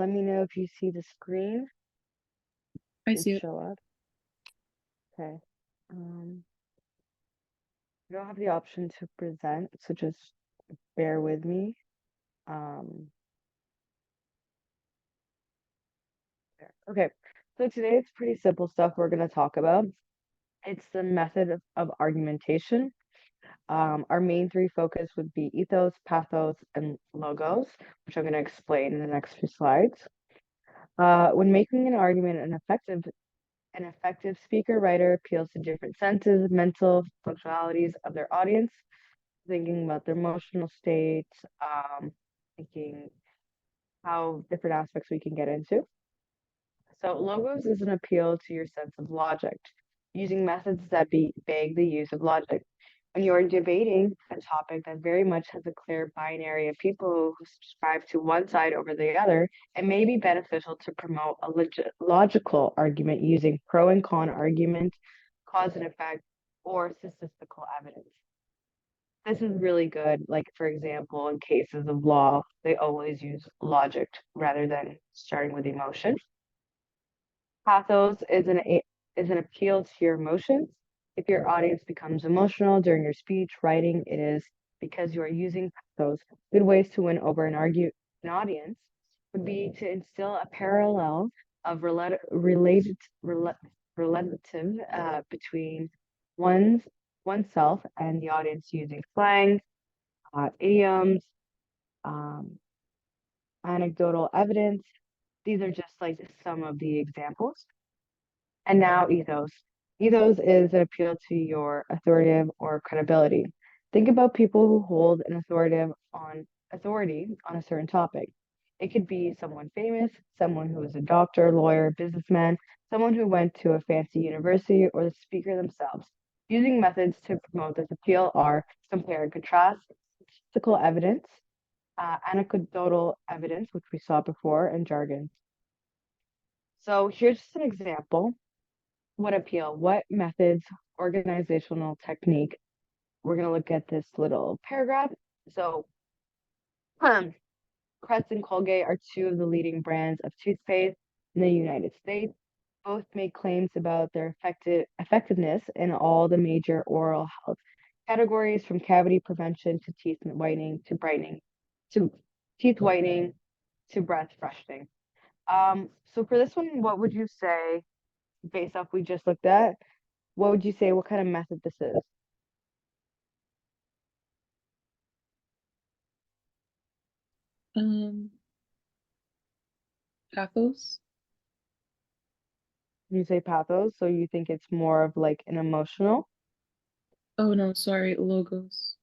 let me know if you see the screen. I It see it. show up. Okay. I don't have the option to present, so just bear with me. Um, okay. So today it's pretty simple stuff we're going to talk about. It's the method of argumentation. Our main three focus would be ethos, pathos, and logos, which I'm going to explain in the next few slides. When making an argument, an effective speaker writer appeals to different senses, mental functionalities of their audience, thinking about their emotional states, thinking how different aspects we can get into. So logos is an appeal to your sense of logic, using methods that beg the use of logic. When you are debating a topic that very much has a clear binary of people who subscribe to one side over the other, it may be beneficial to promote a logical argument using pro and con argument, cause and effect, or statistical evidence. This is really good. Like, for example, in cases of law, they always use logic rather than starting with emotion. Pathos is an appeal to your emotions. If your audience becomes emotional during your speech, writing, it is because you are using pathos. Good ways to win over an audience would be to instill a parallel of relative between one's oneself and the audience using slang, idioms, um, anecdotal evidence. These are just like some of the examples. And now ethos. Ethos is an appeal to your authoritative or credibility. Think about people who hold an authority on a certain topic. It could be someone famous, someone who is a doctor, lawyer, businessman, someone who went to a fancy university, or the speaker themselves. Using methods to promote this appeal are compare and contrast, statistical evidence, anecdotal evidence, which we saw before, and jargon. So here's just an example. What appeal? What methods, organizational technique? We're going to look at this little paragraph. So, um, Crest and Colgate are two of the leading brands of toothpaste in the United States. Both make claims about their effectiveness in all the major oral health categories, from cavity prevention to teeth whitening to brightening, to teeth whitening to breath freshening. So for this one, what would you say, based off we just looked at, what would you say, what kind of method this is? Um, Pathos. You say pathos, so you think it's more of like an emotional. Oh no, sorry, logos.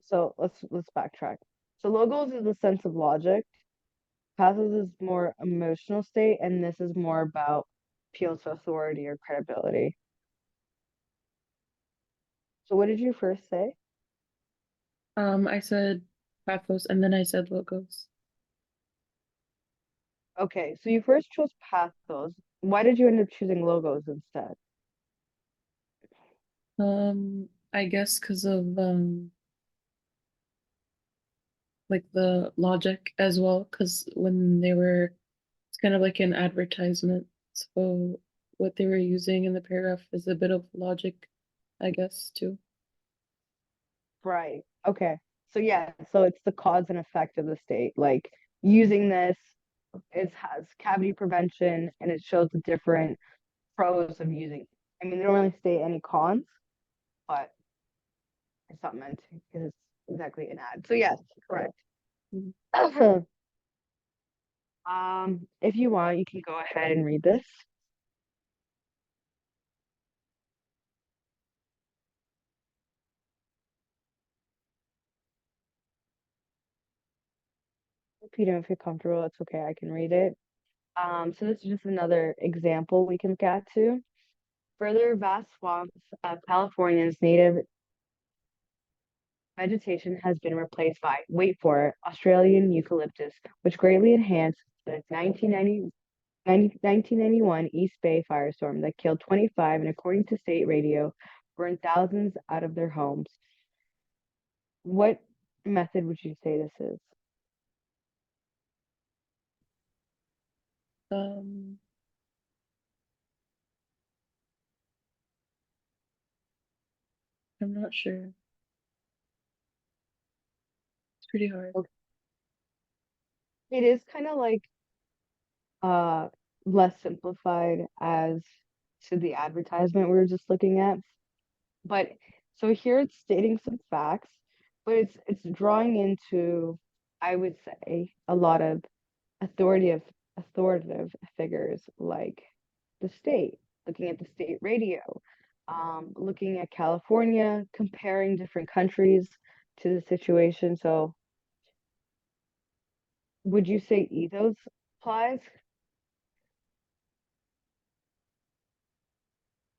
So let's backtrack. So logos is the sense of logic. Pathos is more emotional state, and this is more about appeal to authority or credibility. So what did you first say? I said pathos and then I said logos. Okay, so you first chose pathos. Why did you end up choosing logos instead? I guess because of like the logic as well, because when they were, it's kind of like an advertisement. So what they were using in the paragraph is a bit of logic, I guess, too. Right. Okay. So yeah, so it's the cause and effect of the state. Like using this, it has cavity prevention and it shows the different pros of using. I mean, they don't really state any cons, but it's not meant to because it's exactly an ad. So yes, correct. Mhm. If you want, you can go ahead and read this. If you don't feel comfortable, it's okay. I can read it. So this is just another example we can look at too. Further, vast swaths of California's native vegetation has been replaced by, wait for it, Australian eucalyptus, which greatly enhanced the 1991 East Bay firestorm that killed 25 and, according to state radio, burned thousands out of their homes. What method would you say this is? Um, I'm not sure. It's pretty hard. Okay. It is kind of like uh less simplified as to the advertisement we were just looking at. But so here it's stating some facts, but it's drawing into, I would say, a lot of authoritative authoritative figures like the state, looking at the state radio, looking at California, comparing different countries to the situation. So would you say ethos applies?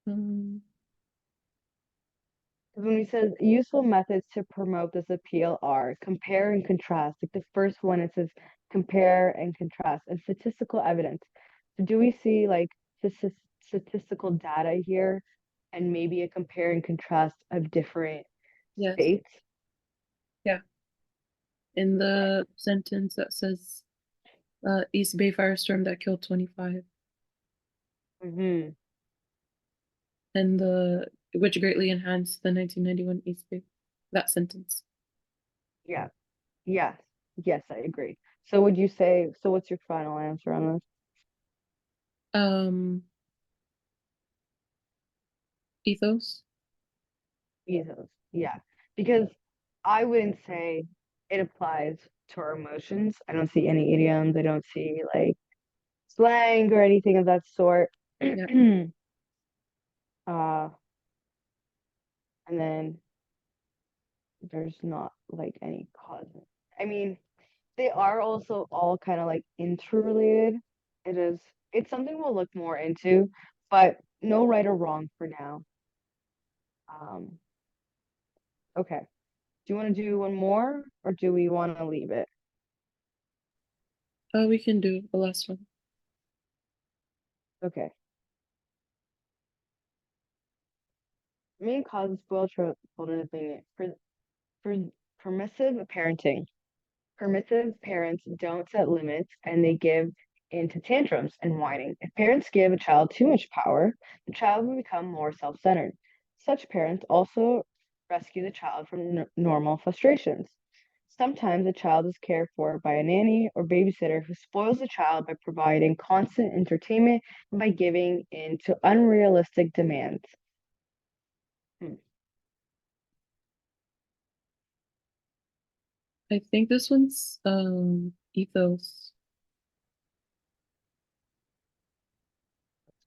Um, Because when we said useful methods to promote this appeal are compare and contrast. Like the first one, it says compare and contrast and statistical evidence. So do we see like statistical data here and maybe a compare and contrast of different yes. states? Yeah. In the sentence that says East Bay firestorm that killed 25, Hmm. and the which greatly enhanced the 1991 East Bay. That sentence. Yeah. Yes. Yes, I agree. So would you say, so what's your final answer on this? Um, ethos. Ethos. Yeah. Because I wouldn't say it applies to our emotions. I don't see any idioms. I don't see like slang or anything of that sort. Yeah. uh, and then there's not like any cause. I mean, they are also all kind of like interrelated. It is, it's something we'll look more into, but no right or wrong for now. Um, okay. Do you want to do one more or do we want to leave it? We can do the last one. Okay. Main causes spoiled children being for permissive parenting. Permissive parents don't set limits and they give into tantrums and whining. If parents give a child too much power, the child will become more self centered. Such parents also rescue the child from normal frustrations. Sometimes a child is cared for by a nanny or babysitter who spoils the child by providing constant entertainment and by giving in to unrealistic demands. Hmm, I think this one's ethos.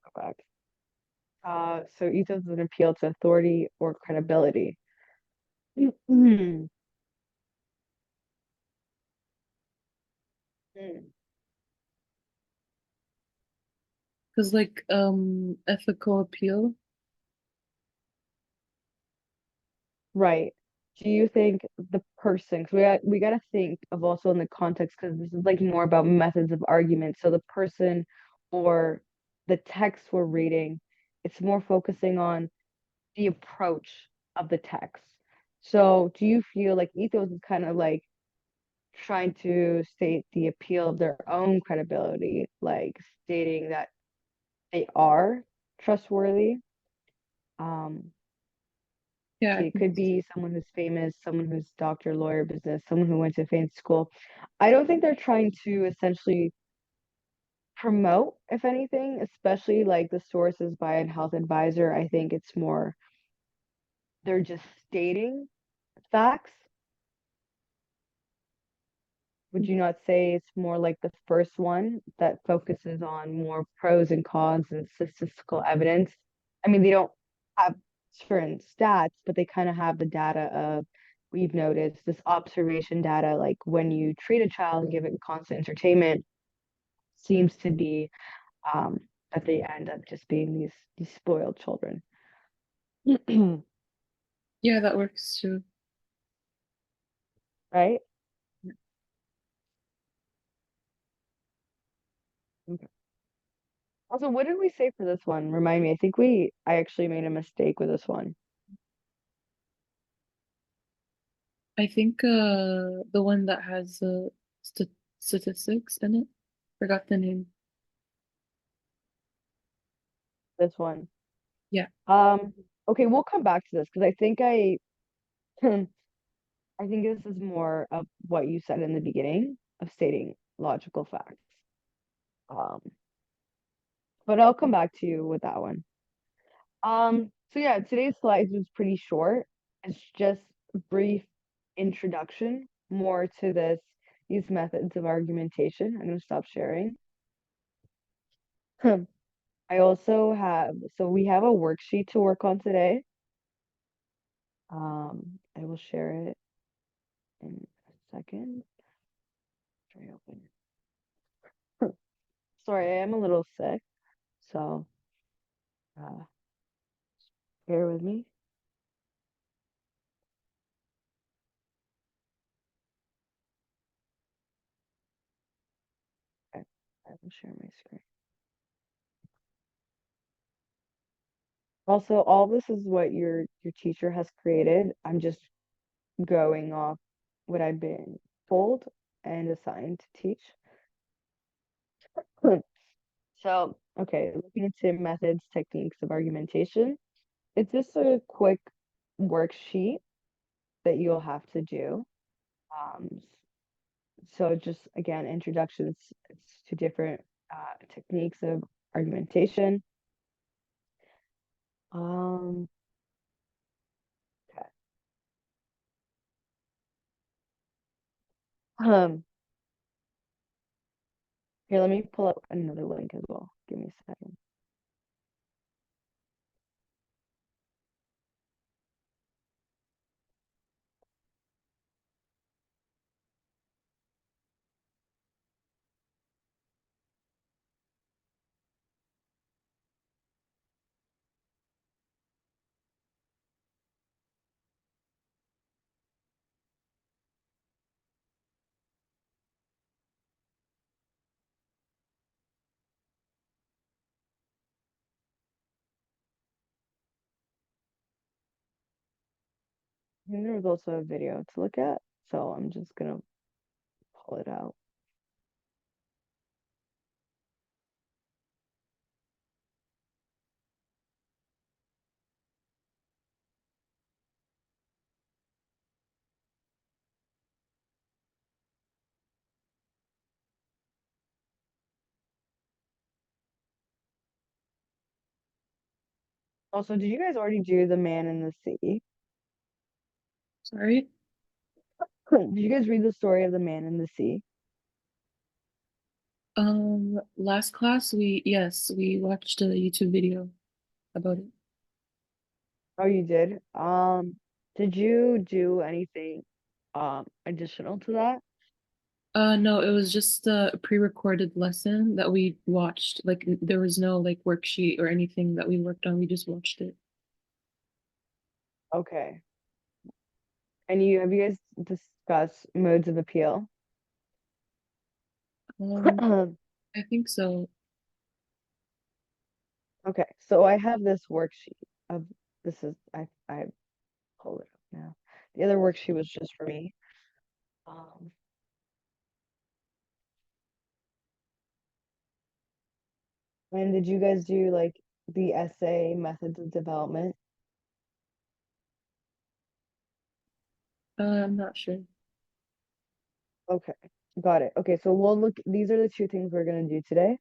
go back. So ethos is an appeal to authority or credibility. Hmm. Hmm. Because like ethical appeal. Right. Do you think the person, because we got to think of also in the context, because this is like more about methods of argument. So the person or the text we're reading, it's more focusing on the approach of the text. So do you feel like ethos is kind of like trying to state the appeal of their own credibility, like stating that they are trustworthy? Um, Yeah, I See, it think could be someone who's famous, someone who's doctor, lawyer, business, someone who went to a fancy school. I don't think they're trying to essentially promote, if anything, especially like the sources by a health advisor. I think it's more they're just stating facts. Would you not say it's more like the first one that focuses on more pros and cons and statistical evidence? I mean, they don't have certain stats, but they kind of have the data of, we've noticed this observation data, like when you treat a child and give it constant entertainment, seems to be um, that they end up just being these spoiled children. yeah, that works too. Right? Okay. Also, what did we say for this one? Remind me. I actually made a mistake with this one. I think the one that has st statistics in it. Forgot the name. This one. Yeah. Okay, we'll come back to this because I think I think this is more of what you said in the beginning of stating logical facts. Um, but I'll come back to you with that one. So yeah, today's slides was pretty short. It's just a brief introduction more to these methods of argumentation. I'm gonna stop sharing. I also have, so we have a worksheet to work on today. I will share it in a second. Try to open it. Sorry, I am a little sick, so uh, bear with me. Okay, I will share my screen. Also, all this is what your teacher has created. I'm just going off what I've been told and assigned to teach. So, okay, looking into methods, techniques of argumentation. It's just a quick worksheet that you'll have to do. Um, so just again, introductions to different techniques of argumentation. Um, okay. Um, Here, let me pull up another link as well. Give me a second. And there was also a video to look at, so I'm just gonna pull it out. Also, did you guys already do the man in the sea? Sorry. Did you guys read the story of the man in the sea? Last class yes, we watched a YouTube video about it. Oh, you did? Did you do anything additional to that? No, it was just a pre-recorded lesson that we watched. Like there was no like worksheet or anything that we worked on. We just watched it. Okay. And have you guys discussed modes of appeal? Um, I think so. Okay, so I have this worksheet of this is I pulled it up now. The other worksheet was just for me. Um, and did you guys do like the essay methods of development? I'm not sure. Okay, got it. Okay, so we'll look, these are the two things we're gonna do today.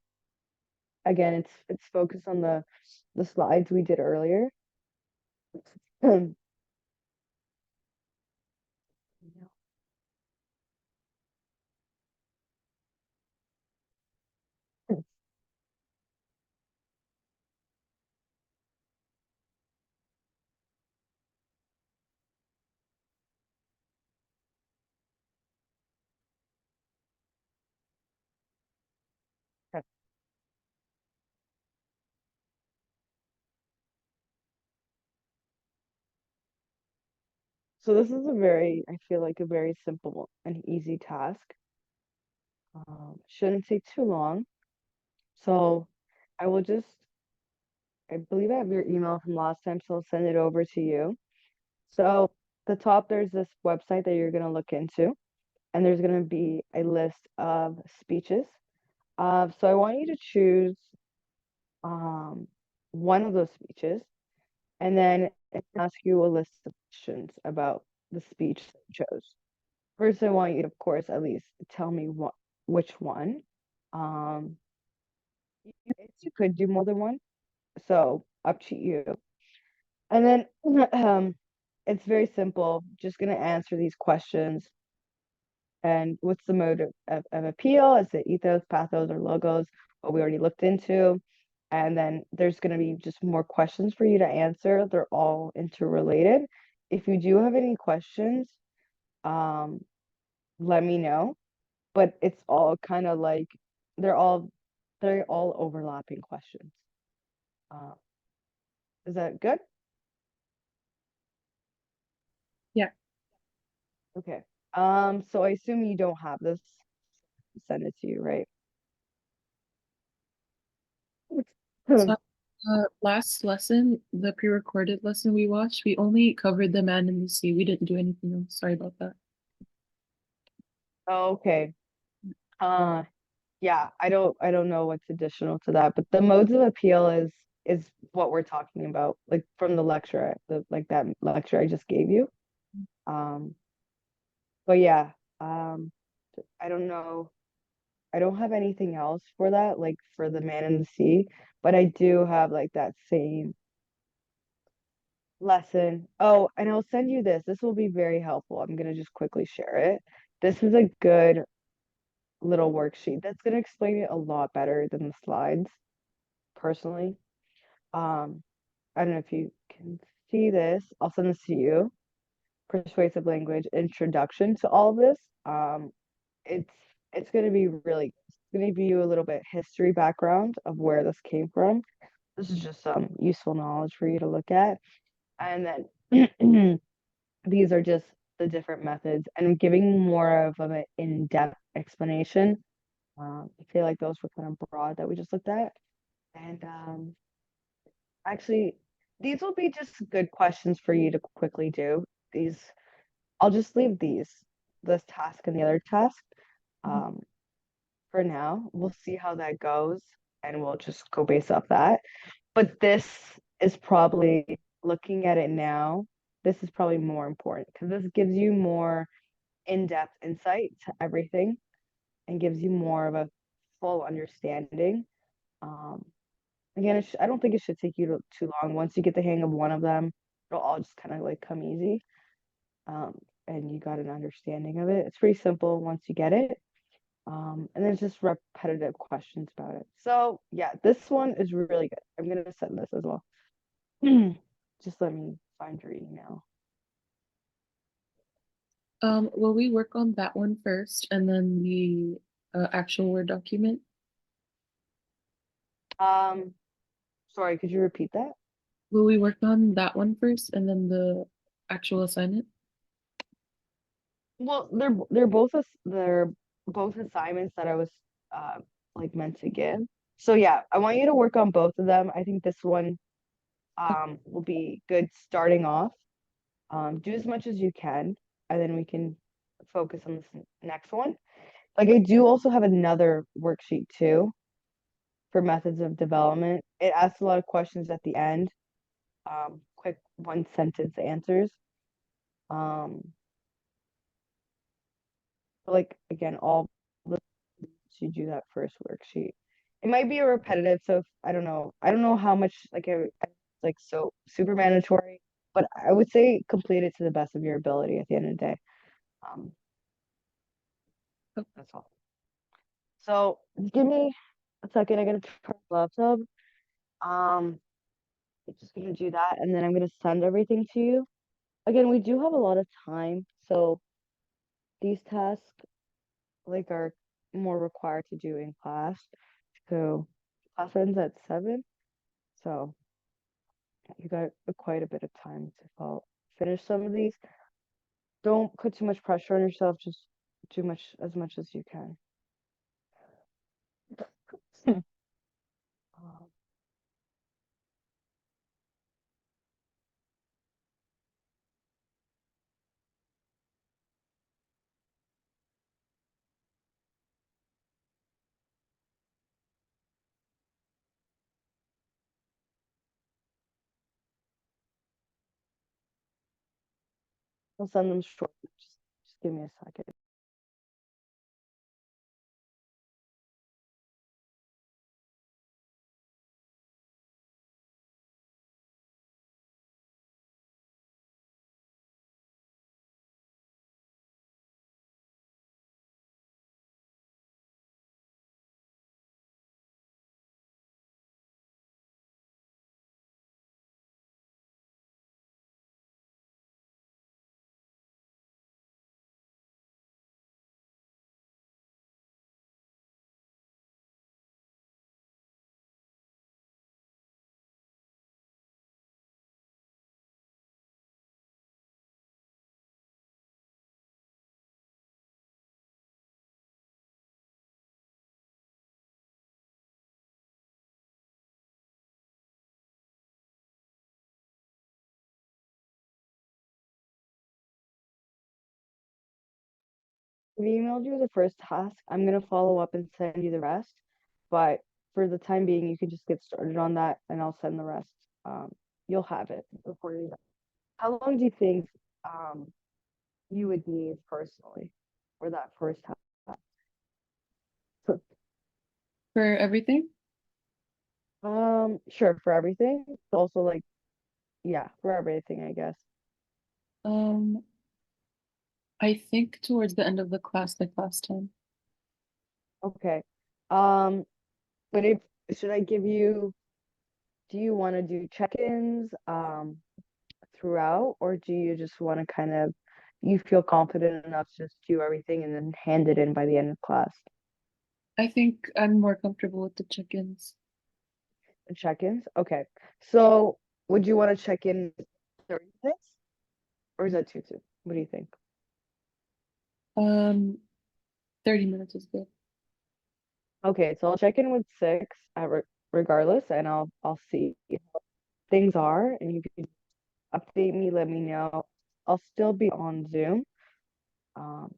Again, it's focused on the slides we did earlier. So this is I feel like a very simple and easy task. Shouldn't take too long. So I will I believe I have your email from last time, so I'll send it over to you. So the top, there's this website that you're gonna look into, and there's gonna be a list of speeches. So I want you to choose, um, one of those speeches, and then it can ask you a list of questions about the speech that you chose. First, I want you to, of course, at least tell me which one. Um, you could do more than one, so up to you. And then it's very simple. Just gonna answer these questions. And what's the mode of appeal? Is it ethos, pathos, or logos? What we already looked into. And then there's gonna be just more questions for you to answer. They're all interrelated. If you do have any questions, um, let me know. But it's all kind of like they're all they're all overlapping questions. Uh, is that good? Yeah. Okay. So I assume you don't have this. Send it to you, right? So, last lesson, the pre-recorded lesson we watched, we only covered the man in the sea. We didn't do anything else. Sorry about that. Okay. Uh, yeah, I don't know what's additional to that, but the modes of appeal is what we're talking about, like from the lecture, the like that lecture I just gave you. Um, but yeah, um, I don't know. I don't have anything else for that, like for the man in the sea, but I do have like that same lesson. Oh, and I'll send you this. This will be very helpful. I'm gonna just quickly share it. This is a good little worksheet that's gonna explain it a lot better than the slides, personally. Um, I don't know if you can see this. I'll send this to you. Persuasive language introduction to all of this. It's it's gonna be really it's gonna give you a little bit history background of where this came from. This is just some useful knowledge for you to look at. And then these are just the different methods and I'm giving more of an in-depth explanation. I feel like those were kind of broad that we just looked at. And actually, these will be just good questions for you to quickly do. These, I'll just leave this task and the other task Mhm. um, for now. We'll see how that goes and we'll just go based off that. But this is probably, looking at it now, this is probably more important because this gives you more in-depth insight to everything and gives you more of a full understanding. Um, Again, I don't think it should take you too long. Once you get the hang of one of them, it'll all just kind of like come easy. Um, and you got an understanding of it. It's pretty simple once you get it. And then it's just repetitive questions about it. So yeah, this one is really good. I'm gonna send this as well. Just let me find your email. Will we work on that one first and then the actual Word document? Um, Sorry, could you repeat that? Will we work on that one first and then the actual assignment? Well, they're both assignments that I was like meant to give. So yeah, I want you to work on both of them. I think this one will be good starting off. Do as much as you can, and then we can focus on this next one. Like I do also have another worksheet too for methods of development. It asks a lot of questions at the end, quick one sentence answers. Um, but like again, all the to do that first worksheet. It might be a repetitive, so if, I don't know how much like so super mandatory, but I would say complete it to the best of your ability at the end of the day. Um, Oh, that's all. So give me a second. I'm gonna turn the laptop. Um, I'm just gonna do that, and then I'm gonna send everything to you. Again, we do have a lot of time, so these tasks like are more required to do in class. So class ends at 7, so you got quite a bit of time to finish some of these. Don't put too much pressure on yourself. Just do much as you can. Um, I'll send them short. Just give me a second. I've emailed you the first task. I'm gonna follow up and send you the rest. But for the time being, you can just get started on that and I'll send the rest. Um, you'll have it before you're done. How long do you think you would need personally for that first task? For everything? Sure, for everything. Also like, yeah, for everything, I guess. Um, I think towards the end of the class, like last time. Okay. Um, but if should I give you, do you want to do check-ins throughout, or do you just want to kind of, you feel confident enough to just do everything and then hand it in by the end of class? I think I'm more comfortable with the check-ins. The check-ins? Okay. So would you want to check in 30 minutes or is that too soon? What do you think? Um, 30 minutes is good. Okay, so I'll check in with six regardless, and I'll see how things are, and you can update me, let me know. I'll still be on Zoom, um,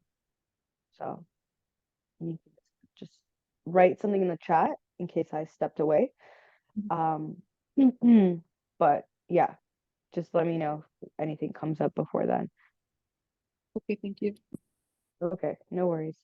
so you can just write something in the chat in case I stepped away. Mhm. Um, but yeah, just let me know if anything comes up before then. Okay, thank you. Okay, no worries.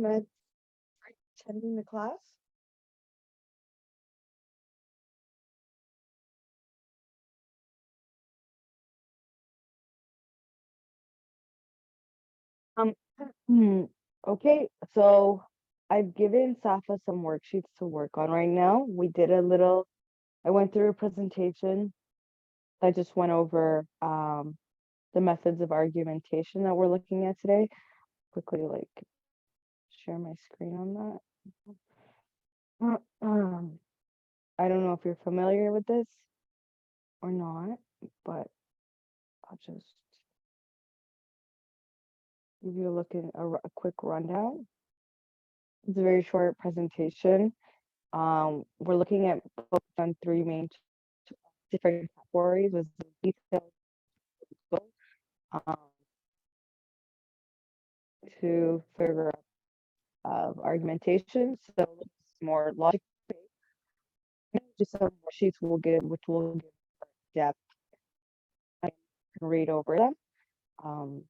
Med attending the class? Um, okay, so I've given Safa some worksheets to work on right now. I went through a presentation. I just went over the methods of argumentation that we're looking at today. Quickly, like, share my screen on that. I don't know if you're familiar with this or not, but I'll just give you a quick rundown. It's a very short presentation. We're looking at books on three main different categories with details um, to figure out argumentation. So it's more logic based. Just some sheets which will give depth. I can read over them. Um,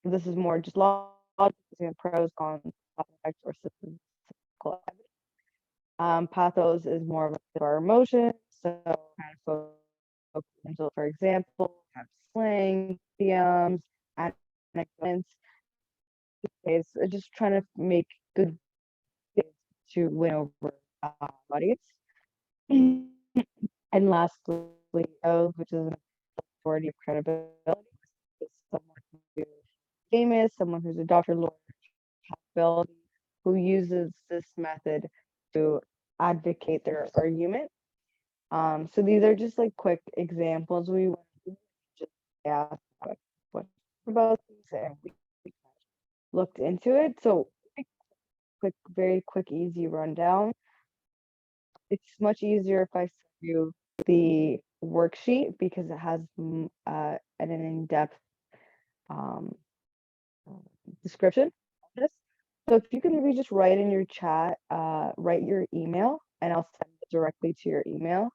this is more just logic and pros, cons, effects, or statistical evidence. Pathos is more of our emotions. So kind of so for example, have slang, idioms, anecdotes. It's just trying to make good to win over audience. And lastly, O, which is an authority of credibility, is someone who's famous, someone who's a doctor, lawyer, ability, who uses this method to advocate their argument. So these are just like quick examples. We just asked what about these and we looked into it. So very quick, easy rundown. It's much easier if I send you the worksheet because it has an in-depth um, description of this. So if you can maybe just write in your chat, write your email, and I'll send it directly to your email,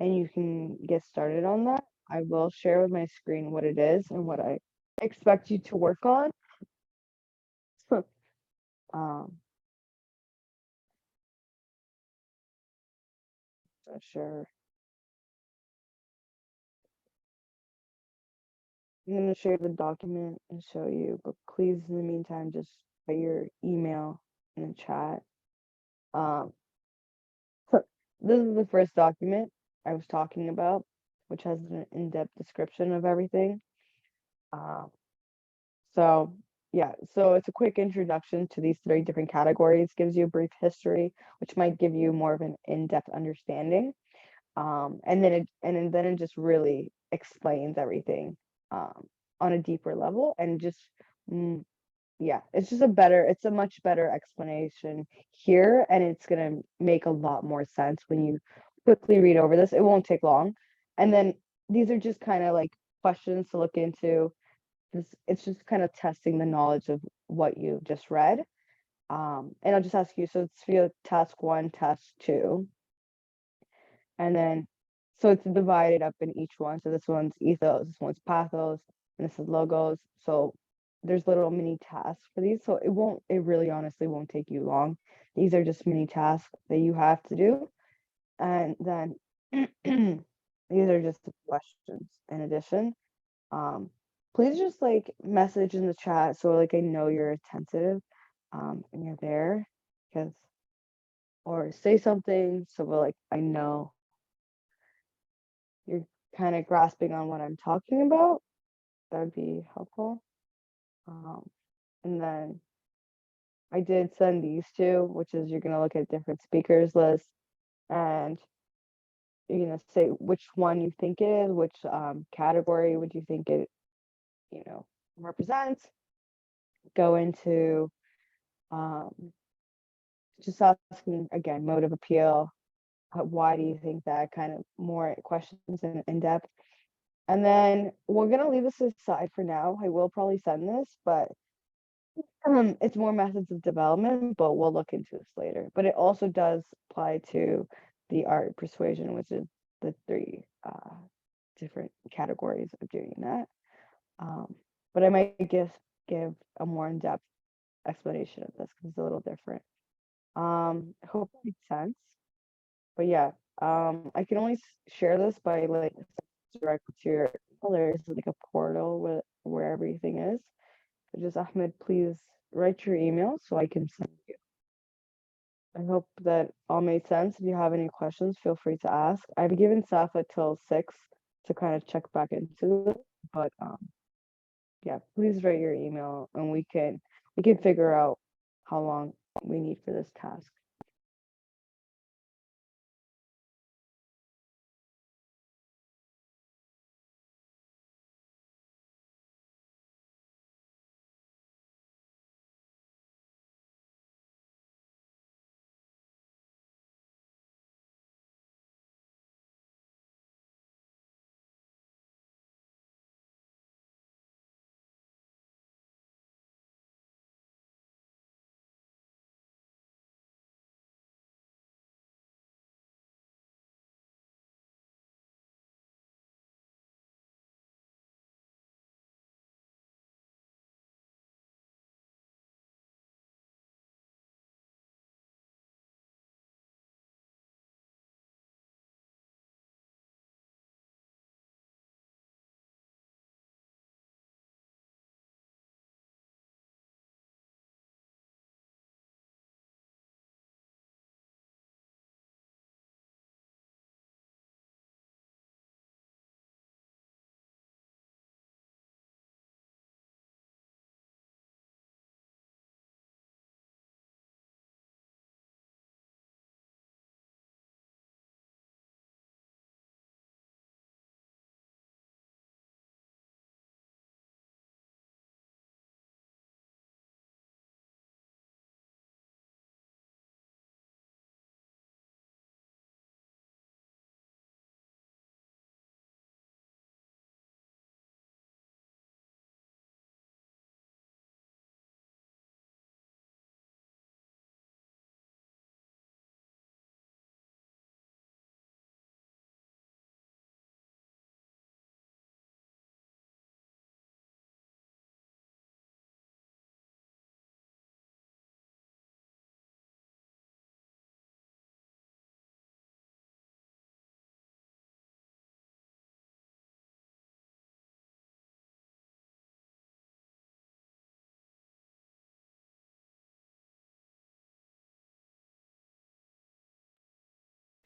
and you can get started on that. I will share with my screen what it is and what I expect you to work on. Sure. I'm going to share the document and show you, but please, in the meantime, just put your email in the chat. So this is the first document I was talking about, which has an in-depth description of everything. So yeah, so it's a quick introduction to these three different categories, gives you a brief history, which might give you more of an in-depth understanding. And then it just really explains everything on a deeper level and just yeah, it's a much better explanation here, and it's gonna make a lot more sense when you quickly read over this. It won't take long. And then these are just kind of like questions to look into. It's just kind of testing the knowledge of what you just read. And I'll just ask you, so it's for task 1, task 2. And then, so it's divided up in each one. So this one's ethos, this one's pathos, and this is logos. So there's little mini tasks for these. So it really honestly won't take you long. These are just mini tasks that you have to do. And then these are just the questions in addition. Please just like message in the chat so like I know you're attentive and you're there because or say something so like I know you're kind of grasping on what I'm talking about. That would be helpful. And then I did send these two, which is you're going to look at different speakers lists and you're going to say which one you think it is, which category would you think it, represents. Go into just asking again, mode of appeal. Why do you think that kind of more questions in depth? And then we're going to leave this aside for now. I will probably send this, but it's more methods of development, but we'll look into this later. But it also does apply to the art persuasion, which is the three different categories of doing that. But I might give a more in-depth explanation of this because it's a little different. I hope that makes sense. But yeah, I can only share this by like direct to your email. There's like a portal where everything is. So just Ahmed, please write your email so I can send you. I hope that all made sense. If you have any questions, feel free to ask. I've given Safa till 6 to kind of check back into it, but yeah, please write your email and we can figure out how long we need for this task.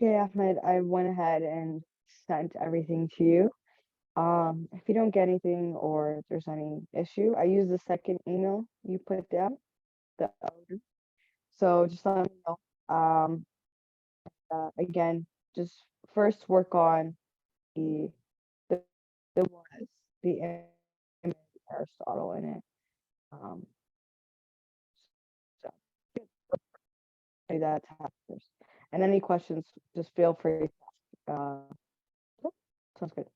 Okay, Ahmed, I went ahead and sent everything to you. If you don't get anything or if there's any issue, I use the second email you put down. The so just let me know. Again, just first work on the the, the was the image of Aristotle in it. Um, so do that task first. And any questions, just feel free. Yep, sounds good.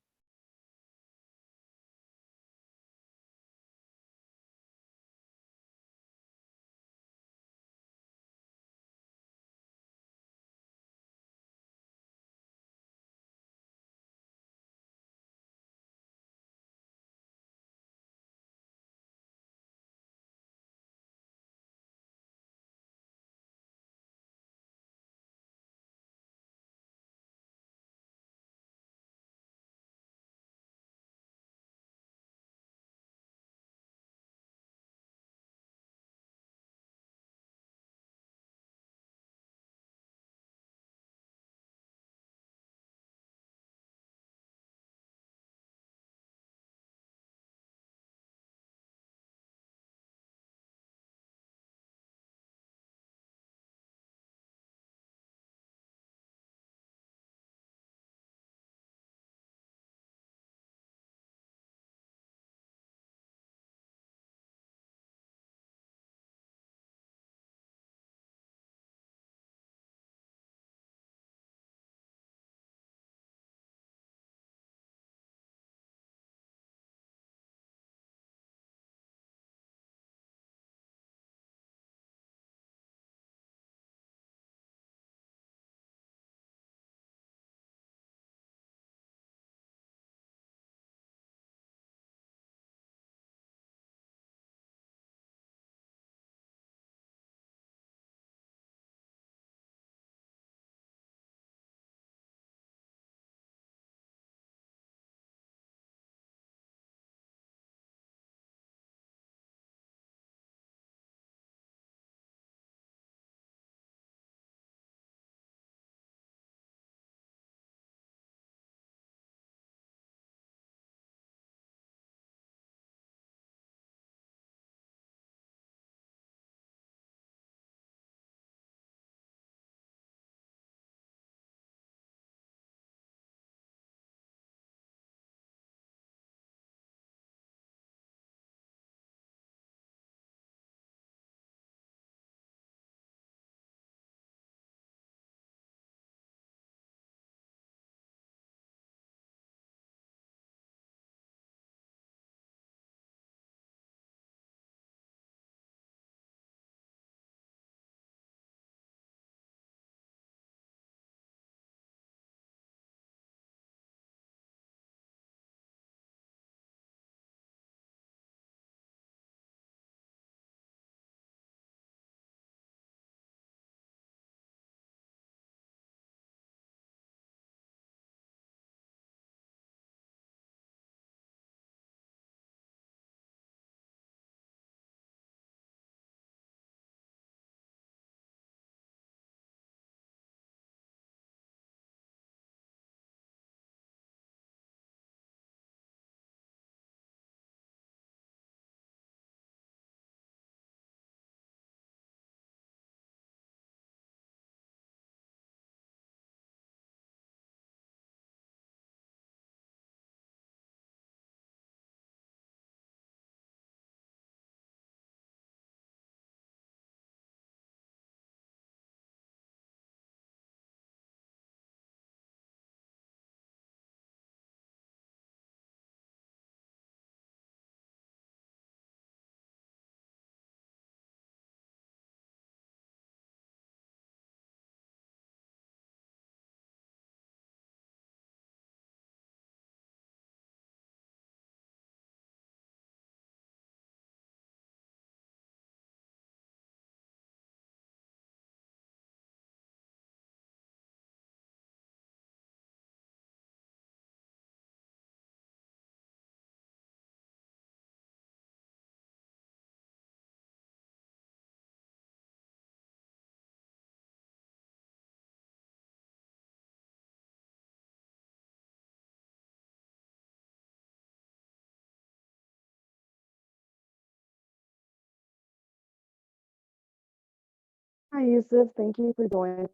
Hi, Yusuf. Thank you for joining.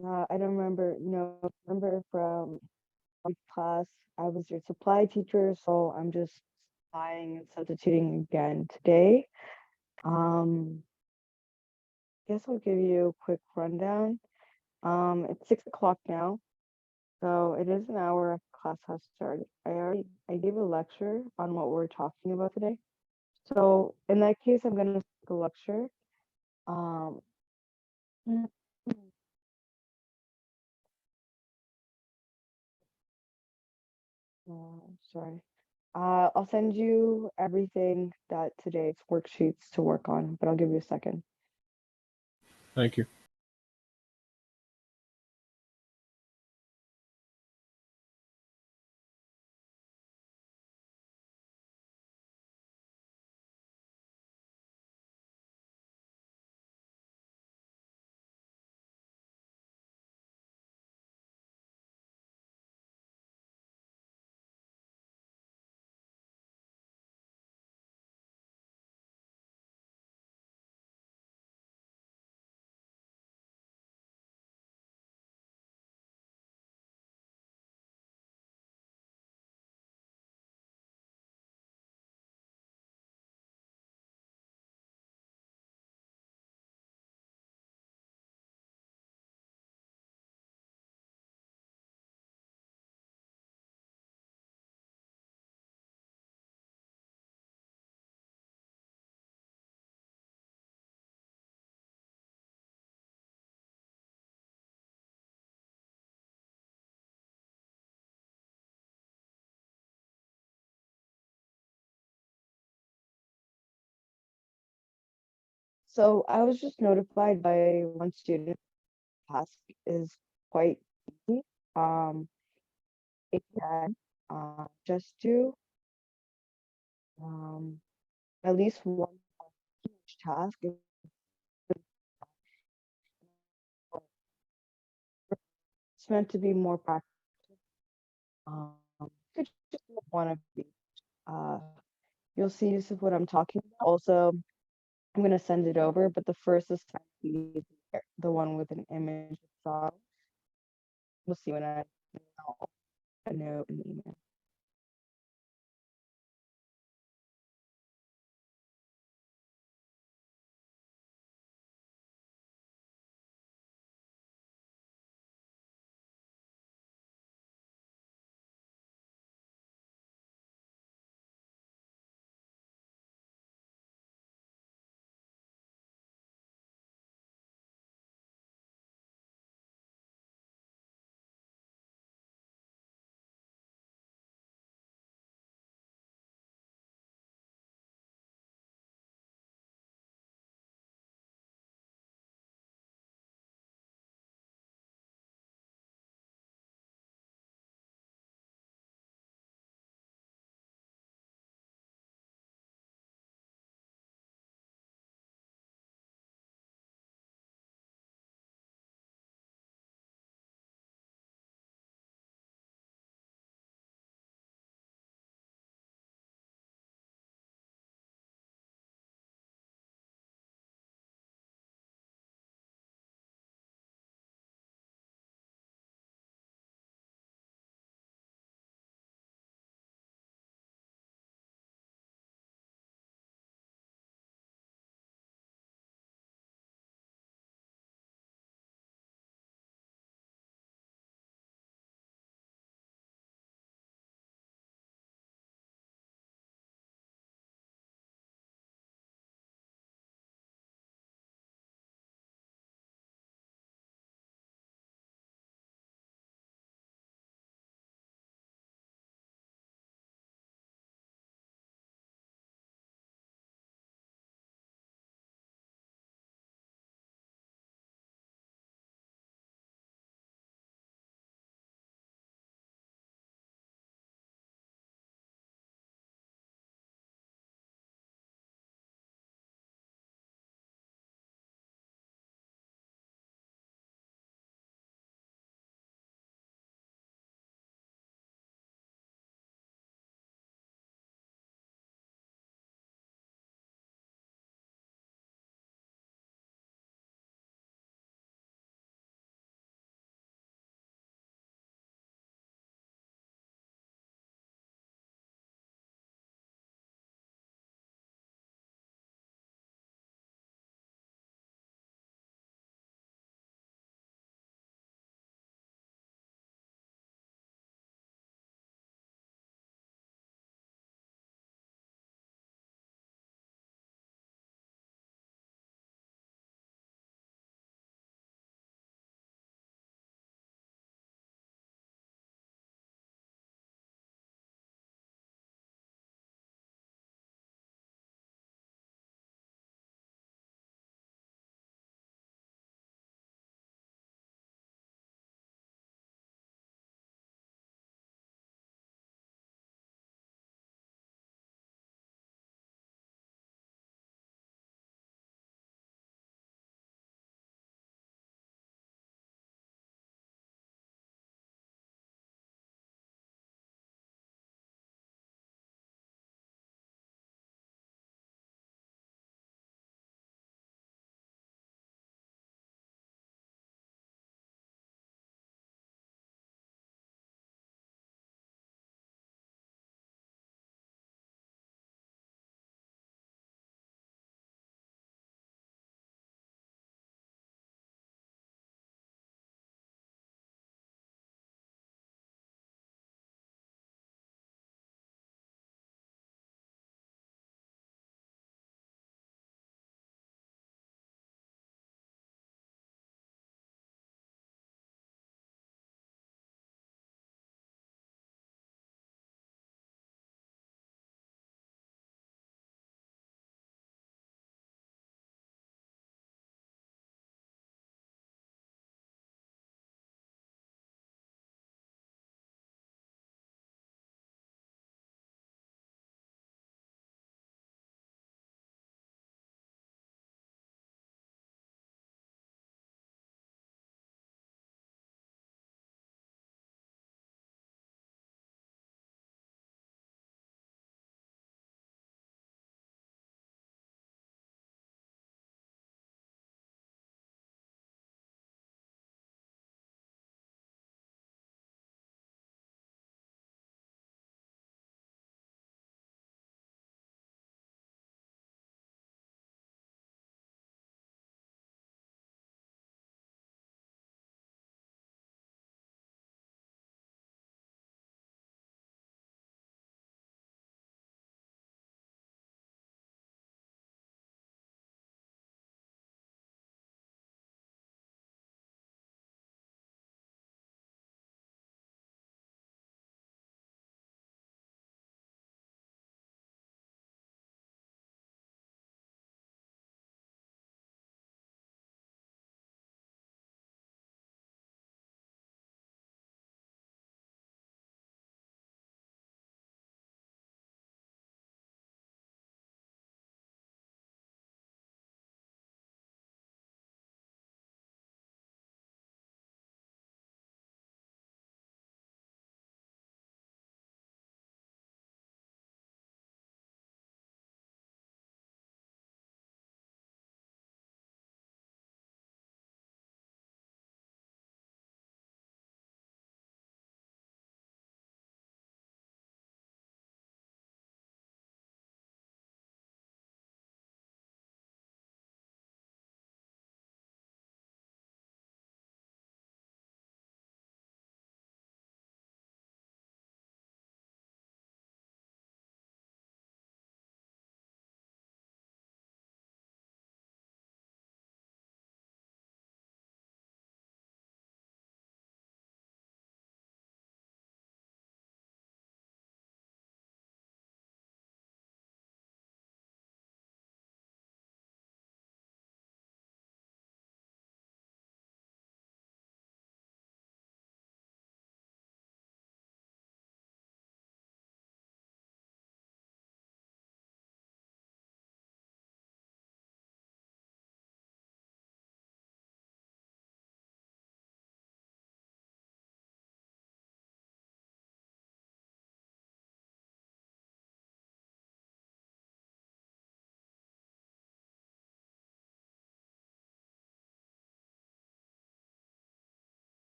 I don't remember, remember from class, I was your supply teacher, so I'm just supplying and substituting again today. Guess I'll give you a quick rundown. It's 6 o'clock now, so it is an hour after class has started. I gave a lecture on what we're talking about today. So in that case, I'm gonna take a lecture. Um, sorry. I'll send you everything that today's worksheets to work on, but I'll give you a second. Thank you. So I was just notified by one student task is quite easy. Um, it can just do um, at least one each task. It's meant to be more practical. Could just do one of these. Uh, you'll see this is what I'm talking about. Also, I'm gonna send it over, but the first is the one with an image song. We'll see when I note an email.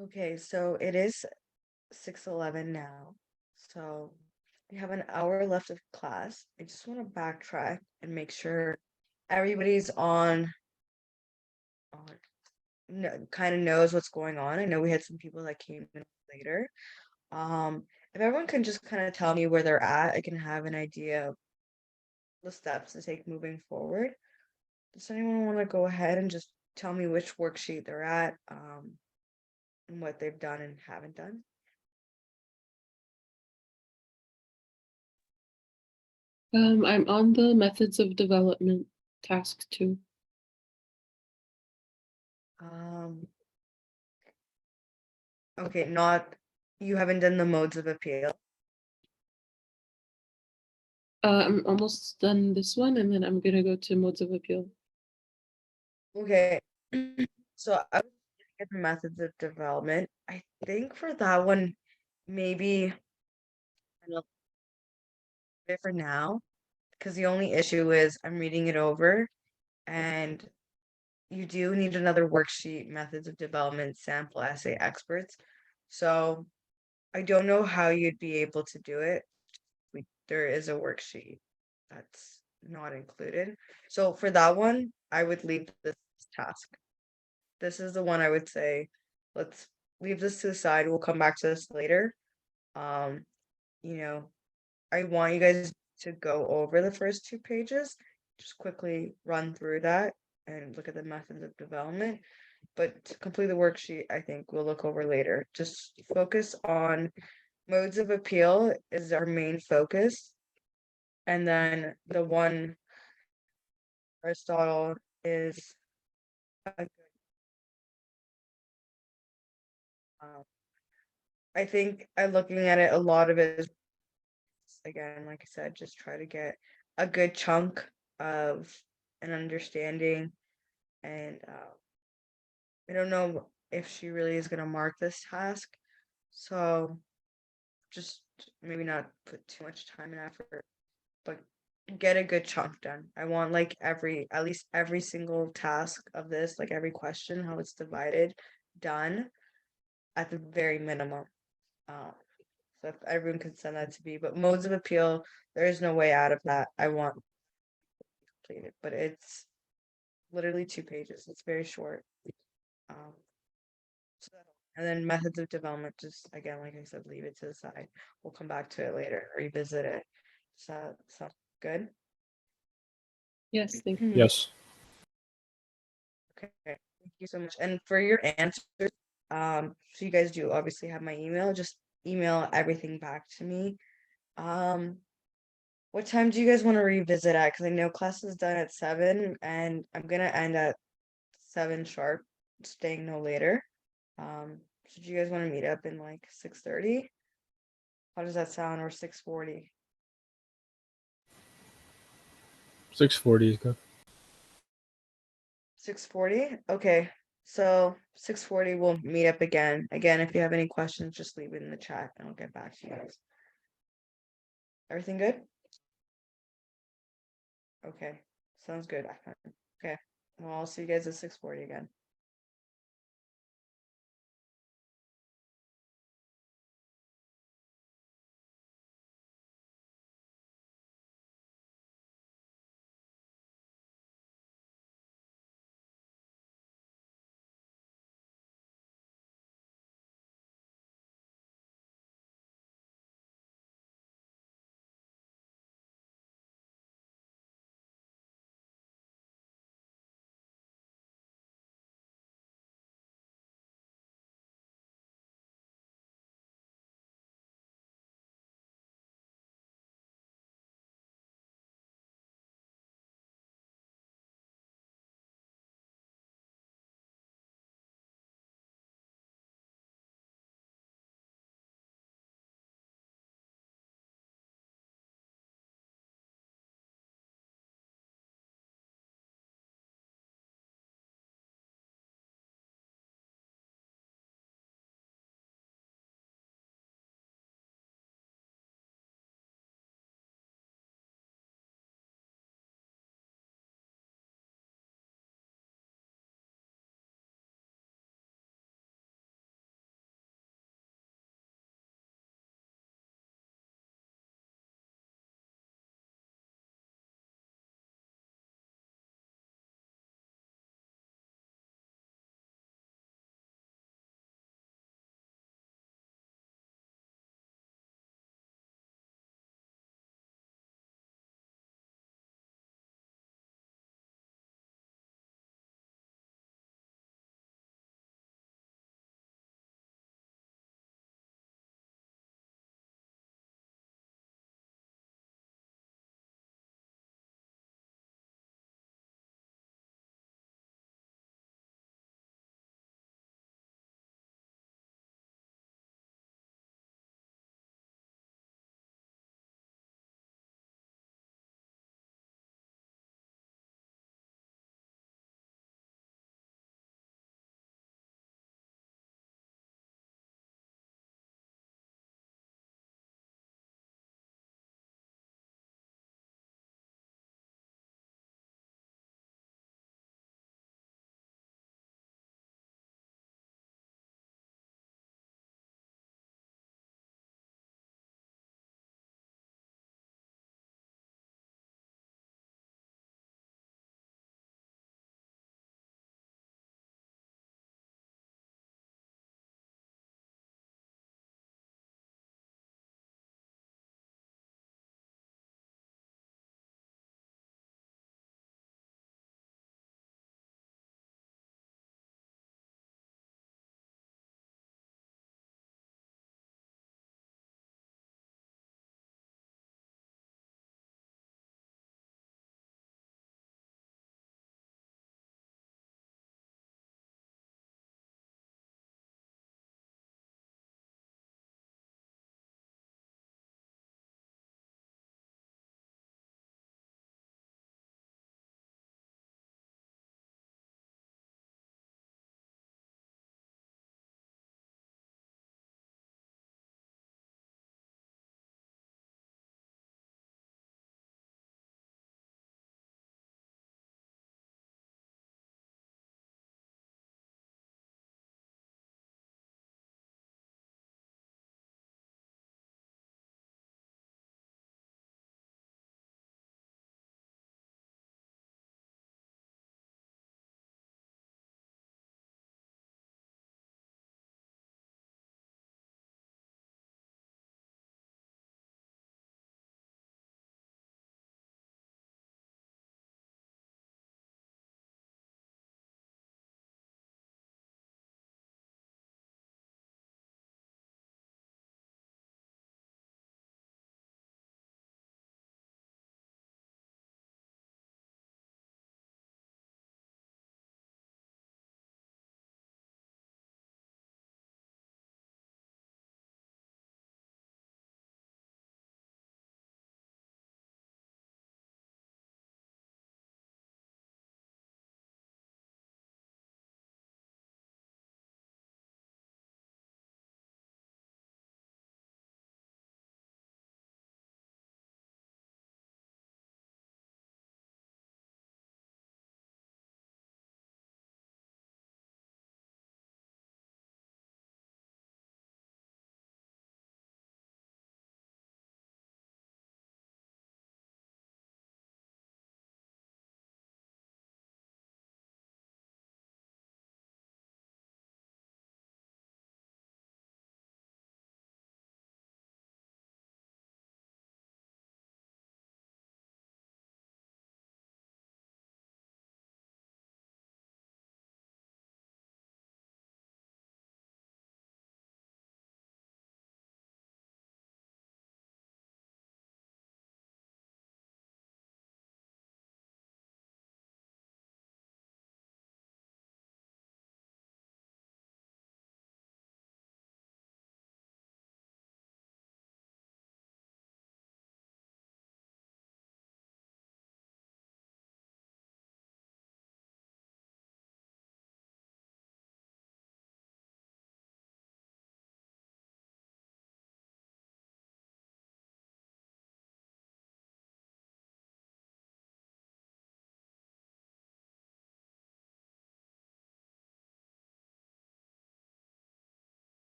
Okay, so it is 6:11 now. So we have an hour left of class. I just want to backtrack and make sure everybody's on no, kind of knows what's going on. I know we had some people that came in later. If everyone can just kind of tell me where they're at, I can have an idea of the steps to take moving forward. Does anyone want to go ahead and just tell me which worksheet they're at, and what they've done and haven't done? I'm on the methods of development task 2. Okay, not you haven't done the modes of appeal. I'm almost done this one, and then I'm gonna go to modes of appeal. Okay, so I was looking at the methods of development. I think for that one, maybe I don't it for now, because the only issue is I'm reading it over, and you do need another worksheet, methods of development, sample essay experts. So I don't know how you'd be able to do it. There is a worksheet that's not included. So for that one, I would leave this task. This is the one I would say, let's leave this to the side. We'll come back to this later. Um, you know, I want you guys to go over the first 2 pages, just quickly run through that and look at the methods of development. But to complete the worksheet, I think we'll look over later. Just focus on modes of appeal is our main focus. And then the one Aristotle is a good, I think looking at it, a lot of it is, again, like I said, just try to get a good chunk of an understanding. And I don't know if she really is going to mark this task. So just maybe not put too much time and effort, but get a good chunk done. I want like at least every single task of this, like every question, how it's divided, done at the very minimum. So if everyone can send that to me, but modes of appeal, there is no way out of that. I want completed, but it's literally 2 pages. It's very short. Um, so, and then methods of development, just again, like I said, leave it to the side. We'll come back to it later, revisit it. So good. Yes, thank you. Yes. Okay, thank you so much. And for your answers, so you guys do obviously have my email. Just email everything back to me. What time do you guys want to revisit at? Because I know class is done at 7, and I'm gonna end at 7 sharp, staying no later. So do you guys want to meet up in like 6:30? How does that sound? Or 6:40? 6:40 is good. 6:40? Okay. So 6:40 we'll meet up again. Again, if you have any questions, just leave it in the chat and I'll get back to you guys. Everything good? Okay. Sounds good. Okay. Well, I'll see you guys at 6:40 again.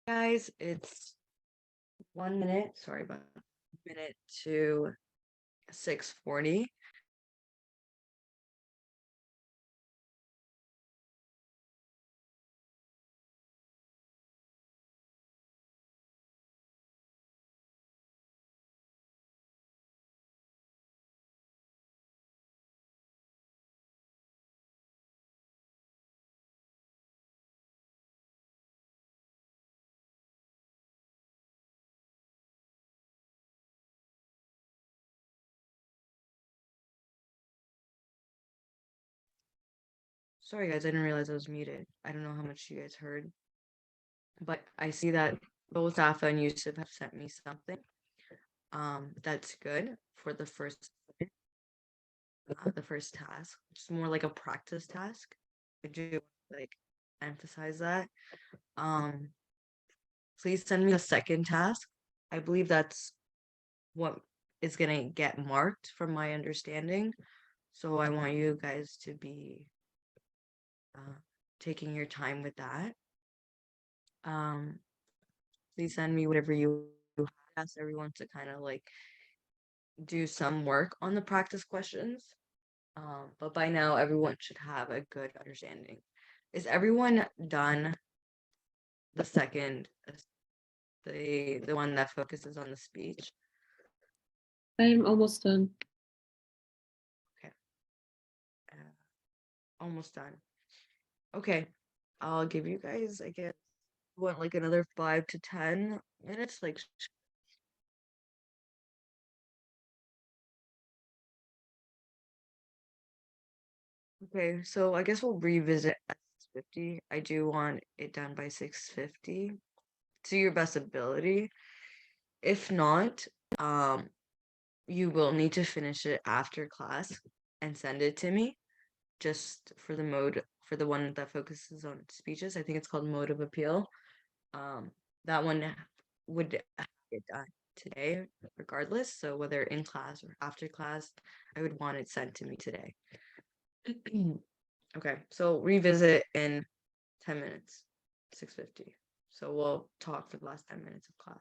Guys, it's 1 minute, sorry about 1 minute to 6:40. Sorry guys, I didn't realize I was muted. I don't know how much you guys heard, but I see that both Afa and Yusuf have sent me something. That's good for the first task. It's more like a practice task. I do like emphasize that. Please send me a second task. I believe that's what is gonna get marked from my understanding. So I want you guys to be taking your time with that. Please send me whatever you ask everyone to kind of like do some work on the practice questions. But by now everyone should have a good understanding. Is everyone done the second, the one that focuses on the speech? I'm almost done. Almost done. Okay, I'll give you guys, I guess, want like another 5 to 10 minutes, like okay, so I guess we'll revisit at 6:50. I do want it done by 6:50 to your best ability. If not, you will need to finish it after class and send it to me just for the one that focuses on speeches. I think it's called mode of appeal. That one would get done today regardless. So whether in class or after class, I would want it sent to me today. Okay, so revisit in 10 minutes, 6:50. So we'll talk for the last 10 minutes of class.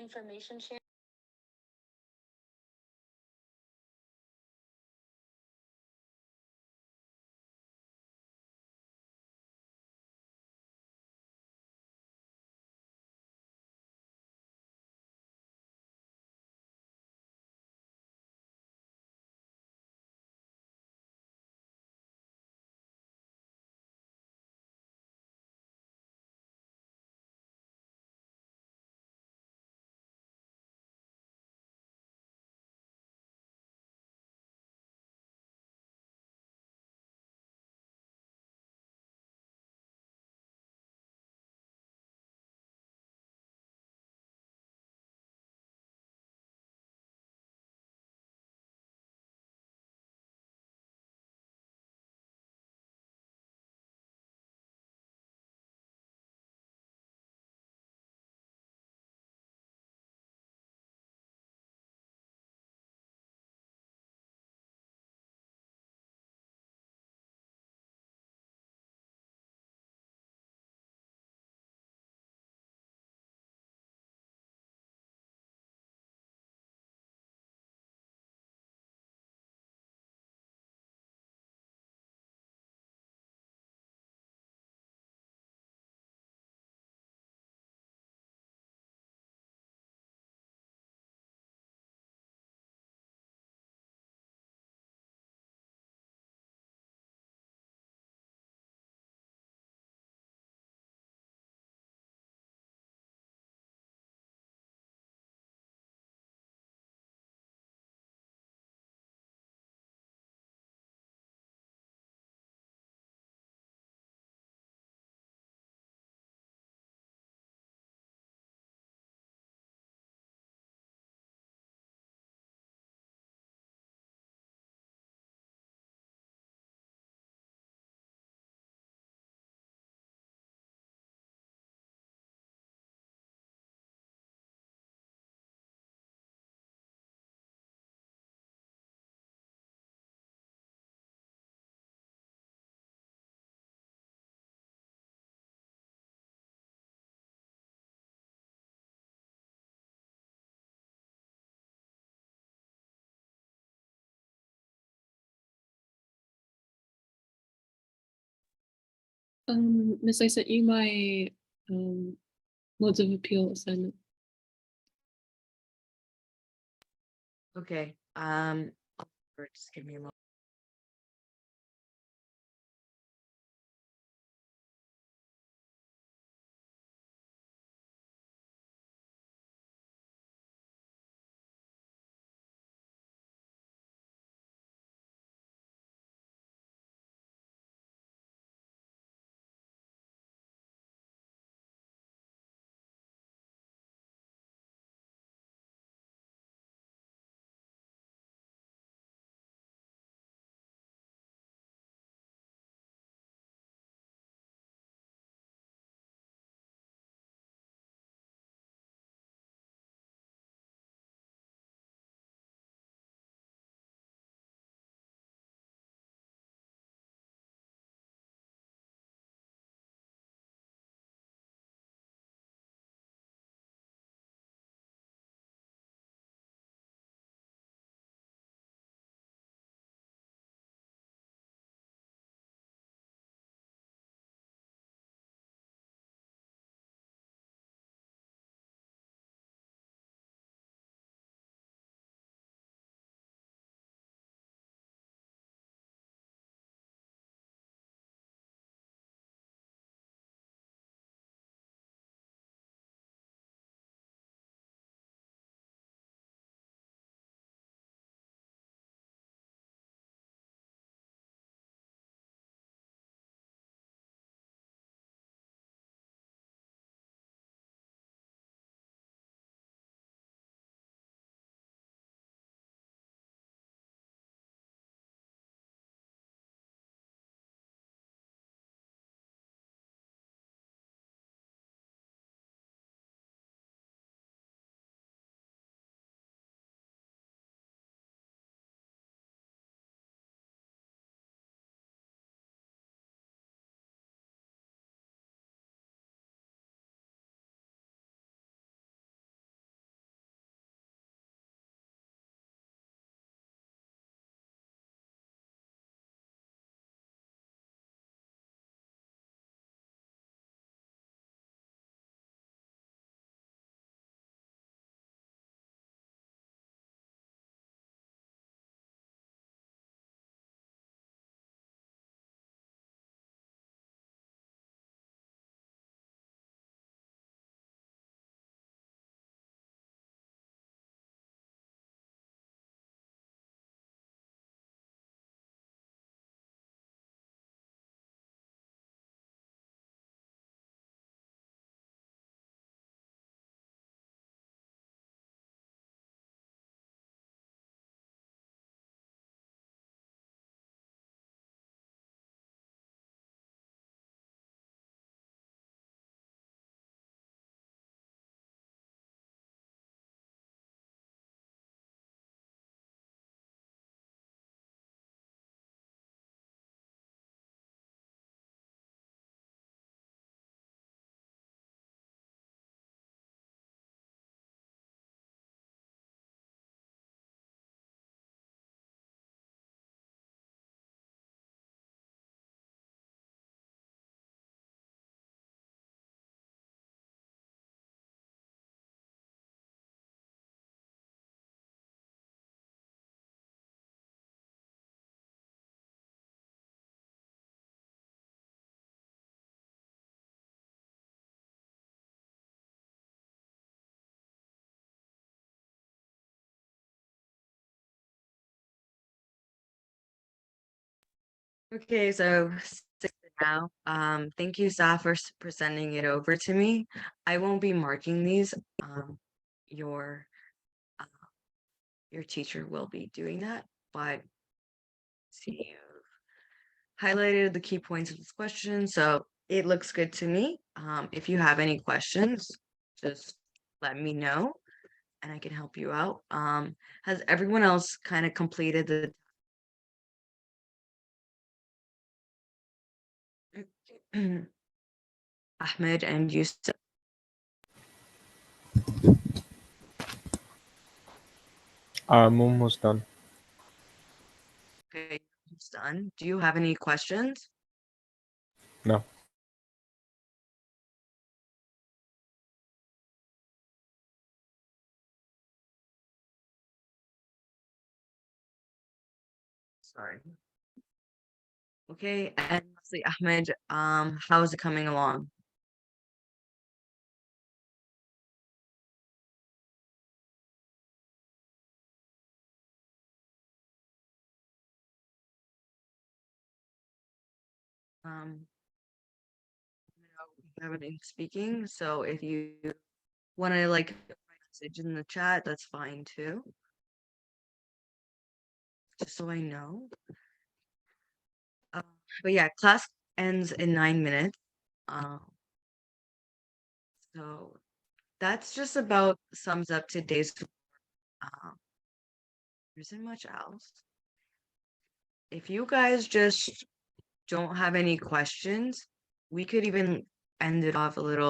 Information share. Miss, I sent you my modes of appeal assignment. Okay. Just give me a moment. Okay, so now, thank you, Saf, for sending it over to me. I won't be marking these. Your uh, your teacher will be doing that, but see, you've highlighted the key points of this question, so it looks good to me. If you have any questions, just let me know, and I can help you out. Has everyone else kind of completed the Ahmed and Yusuf? I'm almost done. Okay, it's done. Do you have any questions? No. Sorry. Okay, and lastly, Ahmed, how is it coming along? I haven't been speaking, so if you want to like put my message in the chat, that's fine too. Just so I know. But yeah, class ends in 9 minutes. So that's just about sums up today's. There isn't much else. If you guys just don't have any questions, we could even end it off a little